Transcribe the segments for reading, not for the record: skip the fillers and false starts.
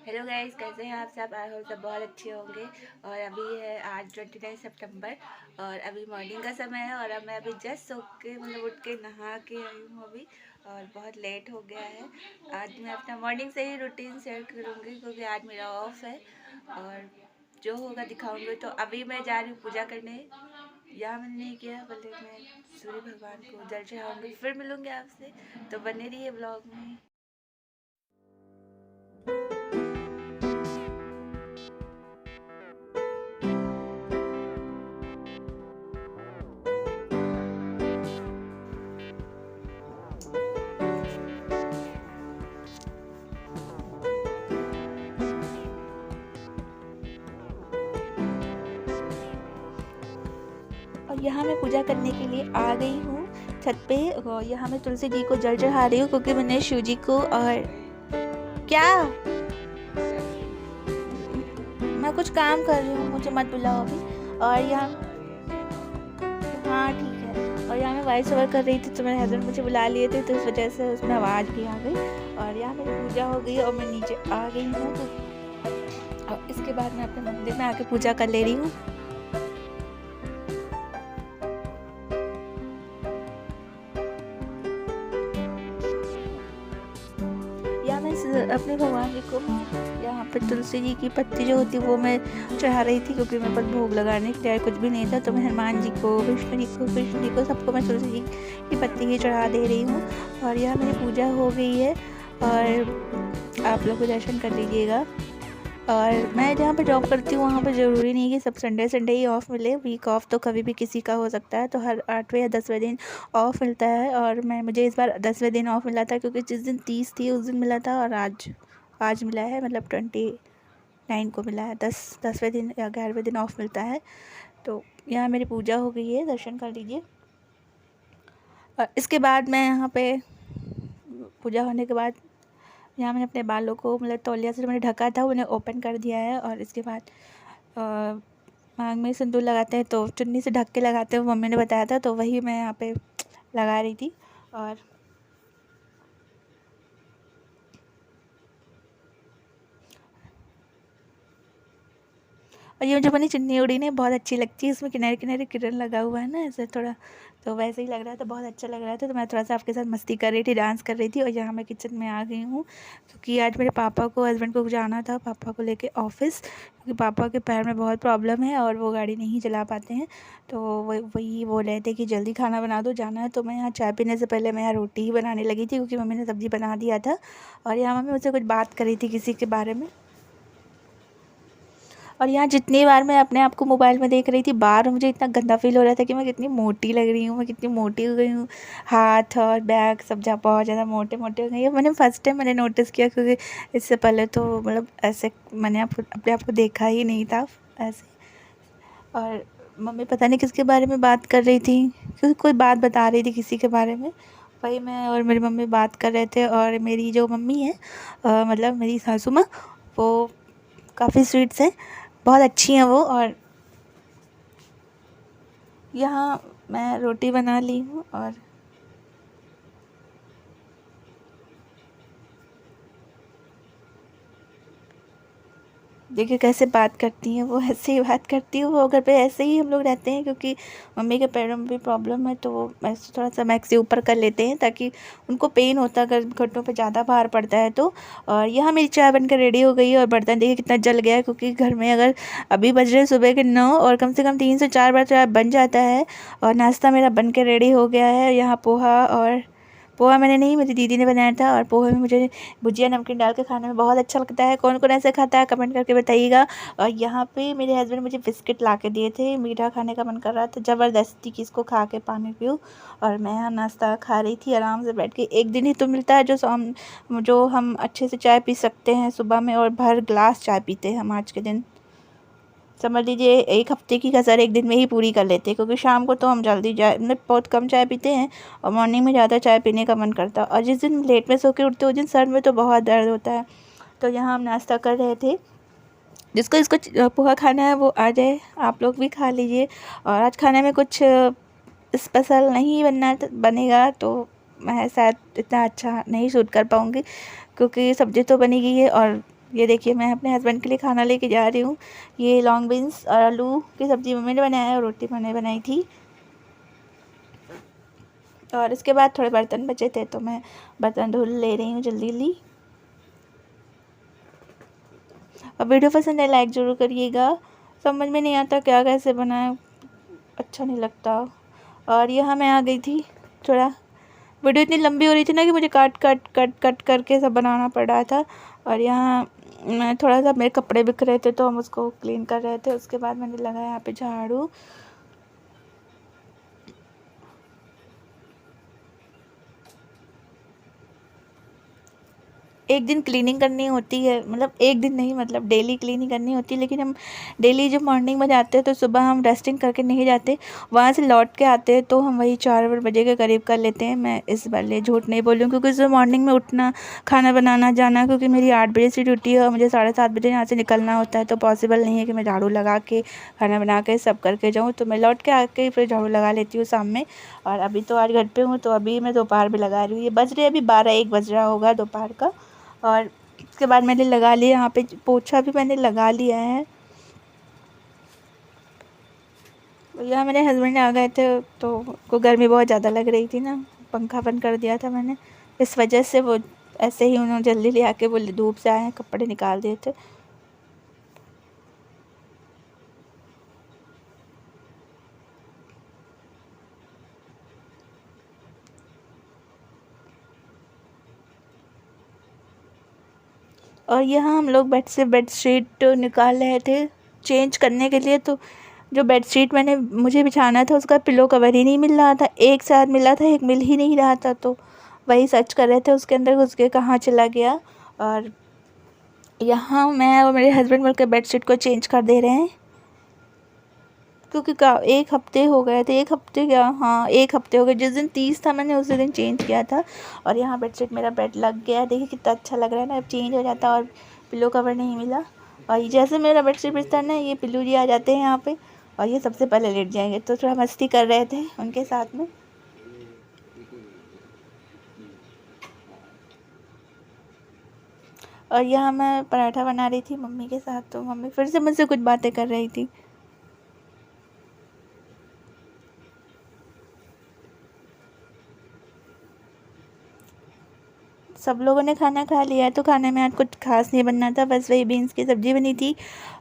Hello guys, कैसे हैं आप सब। आई होप सब बहुत अच्छे होंगे। और अभी है आज 29 सितंबर और अभी मॉर्निंग का समय है और अब मैं अभी जस्ट सो के उठ के नहा के आई हूँ अभी। और बहुत लेट हो गया है। आज मैं अपना मॉर्निंग से ही रूटीन शेयर करूँगी क्योंकि आज मेरा ऑफ है और जो होगा दिखाऊँगी। तो अभी मैं जा रही हूँ पूजा करने। यहाँ मैंने नहीं किया, पहले मैं सूर्य भगवान को जल चढ़ाऊँगी, फिर मिलूँगी आपसे। तो बने रहिए ब्लॉग में। और यहाँ मैं पूजा करने के लिए आ गई हूँ छत पे। और यहाँ मैं तुलसी जी को जल चढ़ा रही हूँ क्योंकि मैंने शिव जी को और क्या मैं कुछ काम कर रही हूँ, मुझे मत बुलाओ अभी। और यहाँ हाँ ठीक है। और यहाँ मैं वॉइस ओवर कर रही थी तो मेरे हस्बैंड मुझे बुला लिए थे तो इस वजह से उसमें आवाज़ भी आ गई। और यहाँ मेरी पूजा हो गई और मैं नीचे आ गई हूँ। तो और इसके बाद मैं अपने मंदिर में आके पूजा कर ले रही हूँ। या मैं अपने भगवान जी को यहाँ पर तुलसी जी की पत्ती जो होती है वो मैं चढ़ा रही थी क्योंकि मेरे पास भोग लगाने के लिए कुछ भी नहीं था। तो मैं हनुमान जी को, विष्णु जी को, कृष्ण जी को, सबको मैं तुलसी जी की पत्ती ही चढ़ा दे रही हूँ। और यहाँ मेरी पूजा हो गई है और आप लोग को दर्शन कर लीजिएगा। और मैं जहाँ पे जॉब करती हूँ वहाँ पे ज़रूरी नहीं कि सब संडे संडे ही ऑफ़ मिले। वीक ऑफ तो कभी भी किसी का हो सकता है। तो हर 8वें या 10वें दिन ऑफ़ मिलता है और मुझे इस बार 10वें दिन ऑफ़ मिला था क्योंकि जिस दिन 30 थी उस दिन मिला था। और आज मिला है, मतलब 29 को मिला है। 10वें दिन या 11वें दिन ऑफ़ मिलता है। तो यहाँ मेरी पूजा हो गई है, दर्शन कर लीजिए। और इसके बाद मैं यहाँ पे पूजा होने के बाद यहाँ मैंने अपने बालों को, मतलब तौलिया से मैंने ढका था उन्हें ओपन कर दिया है। और इसके बाद मांग में सिंदूर लगाते हैं तो चुन्नी से ढक के लगाते हैं, मम्मी ने बताया था तो वही मैं यहाँ पे लगा रही थी। और ये जो मैंने चुन्नी उड़ी ने बहुत अच्छी लगती है, इसमें किनारे किनारे किरण लगा हुआ है ना ऐसे थोड़ा, तो वैसे ही लग रहा था, बहुत अच्छा लग रहा था। तो मैं थोड़ा सा आपके साथ मस्ती कर रही थी, डांस कर रही थी। और यहाँ मैं किचन में आ गई हूँ क्योंकि आज मेरे पापा को, हस्बैंड को जाना था, पापा को लेके ऑफिस, क्योंकि पापा के पैर में बहुत प्रॉब्लम है और वो गाड़ी नहीं चला पाते हैं। तो वही बोल रहे थे कि जल्दी खाना बना दो, जाना है। तो मैं यहाँ चाय पीने से पहले मैं यहाँ रोटी ही बनाने लगी थी क्योंकि मम्मी ने सब्ज़ी बना दिया था। और यहाँ मम्मी मुझसे कुछ बात कर रही थी किसी के बारे में। और यहाँ जितनी बार मैं अपने आप को मोबाइल में देख रही थी, बाहर मुझे इतना गंदा फील हो रहा था कि मैं कितनी मोटी लग रही हूँ, मैं कितनी मोटी हो गई हूँ। हाथ और बैक सब जब बहुत ज़्यादा मोटे मोटे हो गई है। मैंने फ़र्स्ट टाइम मैंने नोटिस किया क्योंकि इससे पहले तो मतलब ऐसे मैंने अपने आप को देखा ही नहीं था ऐसे। और मम्मी पता नहीं किसके बारे में बात कर रही थी, क्योंकि कोई बात बता रही थी किसी के बारे में। वही मैं और मेरी मम्मी बात कर रहे थे। और मेरी जो मम्मी है, मतलब मेरी सासू माँ, वो काफ़ी स्वीट्स हैं, बहुत अच्छी हैं वो। और यहाँ मैं रोटी बना ली हूँ और देखिए कैसे बात करती हैं वो, ऐसे ही बात करती है वो। घर पे ऐसे ही हम लोग रहते हैं क्योंकि मम्मी के पैरों में भी प्रॉब्लम है, तो वो ऐसे थोड़ा सा मैक्सी ऊपर कर लेते हैं ताकि उनको पेन होता है अगर घुटनों पे ज़्यादा भार पड़ता है तो। और यहाँ मेरी चाय बनकर रेडी हो गई है और बर्तन देखिए कितना जल गया है क्योंकि घर में अगर अभी बज रहे सुबह के 9 और कम से कम 3 से 4 बार चाय बन जाता है। और नाश्ता मेरा बन के रेडी हो गया है। यहाँ पोहा मैंने नहीं, मेरी दीदी ने बनाया था। और पोहे में मुझे भुजिया नमकीन डाल के खाने में बहुत अच्छा लगता है। कौन कौन ऐसे खाता है कमेंट करके बताइएगा। और यहाँ पे मेरे हस्बैंड मुझे बिस्किट ला के दिए थे, मीठा खाने का मन कर रहा था ज़बरदस्ती कि इसको खा के पानी पीऊँ। और मैं यहाँ नाश्ता खा रही थी आराम से बैठ के। एक दिन ही तो मिलता है जो हम अच्छे से चाय पी सकते हैं सुबह में, और भर ग्लास चाय पीते हैं हम आज के दिन। समझ लीजिए एक हफ्ते की कसर एक दिन में ही पूरी कर लेते हैं क्योंकि शाम को तो हम जल्दी चाय, मतलब बहुत कम चाय पीते हैं और मॉर्निंग में ज़्यादा चाय पीने का मन करता है। और जिस दिन लेट में सो के उठते उस दिन सर में तो बहुत दर्द होता है। तो यहाँ हम नाश्ता कर रहे थे। जिसको इसको पोहा खाना है वो आ जाए, आप लोग भी खा लीजिए। और आज खाने में कुछ स्पेशल नहीं बनेगा तो मैं शायद इतना अच्छा नहीं शूट कर पाऊँगी क्योंकि सब्ज़ी तो बनी गई है और ये देखिए मैं अपने हस्बैंड के लिए खाना लेके जा रही हूँ। ये लॉन्ग बीन्स और आलू की सब्ज़ी मम्मी ने बनाया है और रोटी मैंने बनाई थी। और इसके बाद थोड़े बर्तन बचे थे तो मैं बर्तन धुल ले रही हूँ जल्दी जल्दी। और वीडियो पसंद है लाइक ज़रूर करिएगा। समझ में नहीं आता क्या कैसे बनाए, अच्छा नहीं लगता। और यहाँ मैं आ गई थी, थोड़ा वीडियो इतनी लंबी हो रही थी ना कि मुझे काट कट कट कट करके सब बनाना पड़ रहा था। और यहाँ मैं थोड़ा सा, मेरे कपड़े बिखरे रहे थे तो हम उसको क्लीन कर रहे थे। उसके बाद मैंने लगाया यहाँ पे झाड़ू। एक दिन क्लीनिंग करनी होती है, मतलब एक दिन नहीं, मतलब डेली क्लीनिंग करनी होती है। लेकिन हम डेली जब मॉर्निंग में जाते हैं तो सुबह हम रेस्टिंग करके नहीं जाते, वहाँ से लौट के आते हैं तो हम वही 4 बजे के करीब कर लेते हैं। मैं इस बार झूठ नहीं बोलूँ क्योंकि सुबह मॉर्निंग में उठना, खाना बनाना, जाना, क्योंकि मेरी 8 बजे से ड्यूटी है और मुझे 7:30 बजे यहाँ से निकलना होता है। तो पॉसिबल नहीं है कि मैं झाड़ू लगा के खाना बना के सब करके जाऊँ। तो मैं लौट के आके फिर झाड़ू लगा लेती हूँ शाम में। और अभी तो आज घर पे हूँ तो अभी मैं दोपहर में लगा रही हूँ। ये बज रहे अभी 12-1 बज रहा होगा दोपहर का। और उसके बाद मैंने लगा लिया, यहाँ पे पोछा भी मैंने लगा लिया है। यहाँ मेरे हस्बैंड आ गए थे तो उनको गर्मी बहुत ज़्यादा लग रही थी ना, पंखा बंद कर दिया था मैंने, इस वजह से वो ऐसे ही उन्होंने जल्दी ले आके बोले, धूप से आए हैं कपड़े निकाल दिए थे। और यहाँ हम लोग बेड से बेडशीट निकाल रहे थे चेंज करने के लिए। तो जो बेडशीट मुझे बिछाना था उसका पिलो कवर ही नहीं मिल रहा था। एक साथ मिला था, एक मिल ही नहीं रहा था। तो वही सर्च कर रहे थे उसके अंदर घुस के, कहाँ चला गया। और यहाँ मैं और मेरे हस्बैंड मिलकर बेडशीट को चेंज कर दे रहे हैं क्योंकि 1 हफ्ते हो गए थे, 1 हफ्ते क्या, हाँ 1 हफ्ते हो गए। जिस दिन 30 था मैंने उसी दिन चेंज किया था। और यहाँ बेडशीट मेरा बेड लग गया, देखिए कितना अच्छा लग रहा है ना। अब चेंज हो जाता और पिलो कवर नहीं मिला। और ये जैसे मेरा बेडशीट बिछता है ना, ये पिल्लू जी आ जाते हैं यहाँ पे और ये सबसे पहले लेट जाएंगे। तो थोड़ा मस्ती कर रहे थे उनके साथ में। और यहाँ मैं पराठा बना रही थी मम्मी के साथ, तो मम्मी फिर से मुझसे कुछ बातें कर रही थी। सब लोगों ने खाना खा लिया है तो खाने में आज कुछ खास नहीं बनना था, बस वही बीन्स की सब्ज़ी बनी थी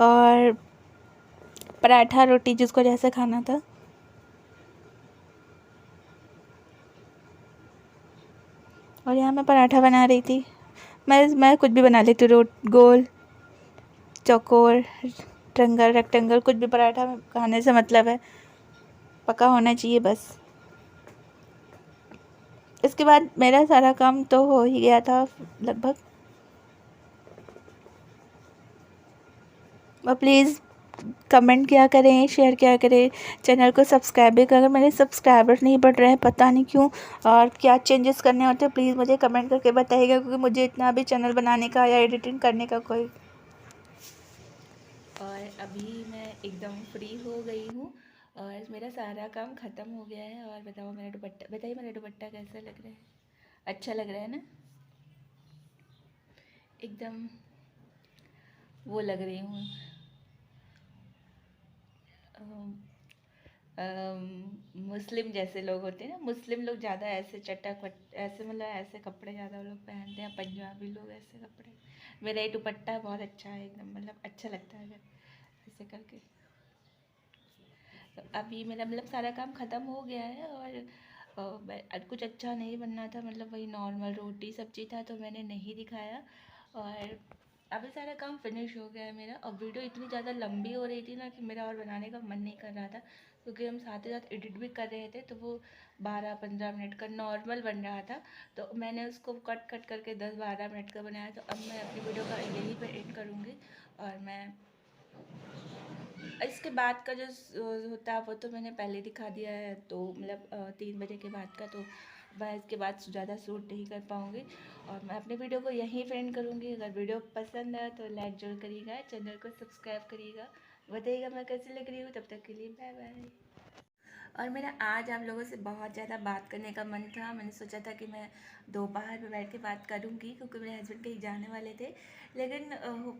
और पराठा रोटी जिसको जैसे खाना था। और यहाँ मैं पराठा बना रही थी। मैं कुछ भी बना लेती हूँ, गोल, चौकोर, ट्रंगल, रेक्टेंगल, कुछ भी। पराठा खाने से मतलब है पका होना चाहिए बस। इसके बाद मेरा सारा काम तो हो ही गया था लगभग। और प्लीज़ कमेंट किया करें, शेयर किया करें, चैनल को सब्सक्राइब भी करें। मेरे सब्सक्राइबर्स नहीं बढ़ रहे हैं, पता नहीं क्यों, और क्या चेंजेस करने होते हैं प्लीज़ मुझे कमेंट करके बताइएगा, क्योंकि मुझे इतना भी चैनल बनाने का या एडिटिंग करने का कोई। और अभी मैं एकदम फ्री हो गई हूँ और मेरा सारा काम ख़त्म हो गया है। और बताओ मेरा दुपट्टा, बताइए मेरा दुपट्टा कैसा लग रहा है? अच्छा लग रहा है ना? एकदम वो लग रही हूँ, मुस्लिम जैसे लोग होते हैं ना, मुस्लिम लोग ज़्यादा ऐसे चटक ऐसे, मतलब ऐसे कपड़े ज़्यादा वो लोग पहनते हैं, पंजाबी लोग ऐसे कपड़े। मेरा ये दुपट्टा बहुत अच्छा है एकदम, मतलब अच्छा लगता है जब ऐसे करके। तो अभी मेरा मतलब सारा काम ख़त्म हो गया है और कुछ अच्छा नहीं बनना था, मतलब वही नॉर्मल रोटी सब्जी था तो मैंने नहीं दिखाया। और अभी सारा काम फिनिश हो गया है मेरा। और वीडियो इतनी ज़्यादा लंबी हो रही थी ना कि मेरा और बनाने का मन नहीं कर रहा था, क्योंकि हम साथ ही साथ एडिट भी कर रहे थे। तो वो 12-15 मिनट का नॉर्मल बन रहा था, तो मैंने उसको कट कट करके 10-12 मिनट का बनाया। तो अब मैं अपनी वीडियो का यहीं पर एंड करूँगी। और मैं इसके बाद का जो होता है वो तो मैंने पहले दिखा दिया है, तो मतलब 3 बजे के बाद का, तो मैं इसके बाद ज़्यादा शूट नहीं कर पाऊँगी। और मैं अपने वीडियो को यहीं फ्रेंड करूँगी। अगर वीडियो पसंद है तो लाइक जरूर करिएगा, चैनल को सब्सक्राइब करिएगा, बताइएगा मैं कैसी लग रही हूँ। तब तक के लिए बाय बाय। और मेरा आज आप लोगों से बहुत ज़्यादा बात करने का मन था। मैंने सोचा था कि मैं दोपहर में बैठ के बात करूँगी, क्योंकि मेरे हस्बैंड कहीं जाने वाले थे, लेकिन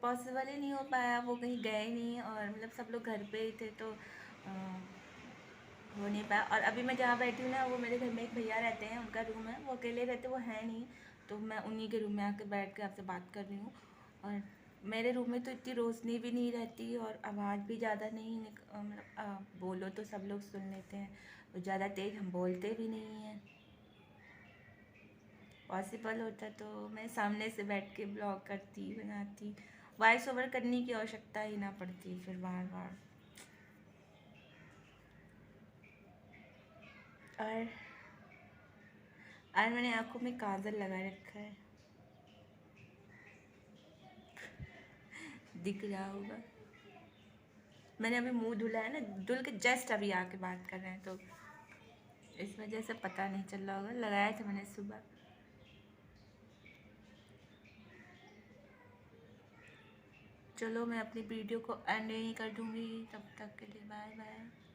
पॉसिबल ही नहीं हो पाया। वो कहीं गए नहीं और मतलब सब लोग घर पे ही थे, तो हो नहीं पाया। और अभी मैं जहाँ बैठी हूँ ना, वो मेरे घर में एक भैया रहते हैं, उनका रूम है, वो अकेले रहते, वो है नहीं, तो मैं उन्हीं के रूम में आके बैठ के आपसे बात कर रही हूँ। और मेरे रूम में तो इतनी रोशनी भी नहीं रहती और आवाज़ भी ज़्यादा नहीं मतलब बोलो तो सब लोग सुन लेते हैं, तो ज़्यादा तेज़ हम बोलते भी नहीं हैं। पॉसिबल होता तो मैं सामने से बैठ के ब्लॉग करती, बनाती, वॉइस ओवर करने की आवश्यकता ही ना पड़ती फिर बार बार। और मैंने आँखों में काजल लगा रखा है, दिख रहा होगा। मैंने अभी मुंह धुला है ना, धुल के जस्ट अभी आके बात कर रहे हैं, तो इस वजह से पता नहीं चल रहा होगा। लगाया था मैंने सुबह। चलो मैं अपनी वीडियो को एंड यहीं कर दूँगी, तब तक के लिए बाय बाय।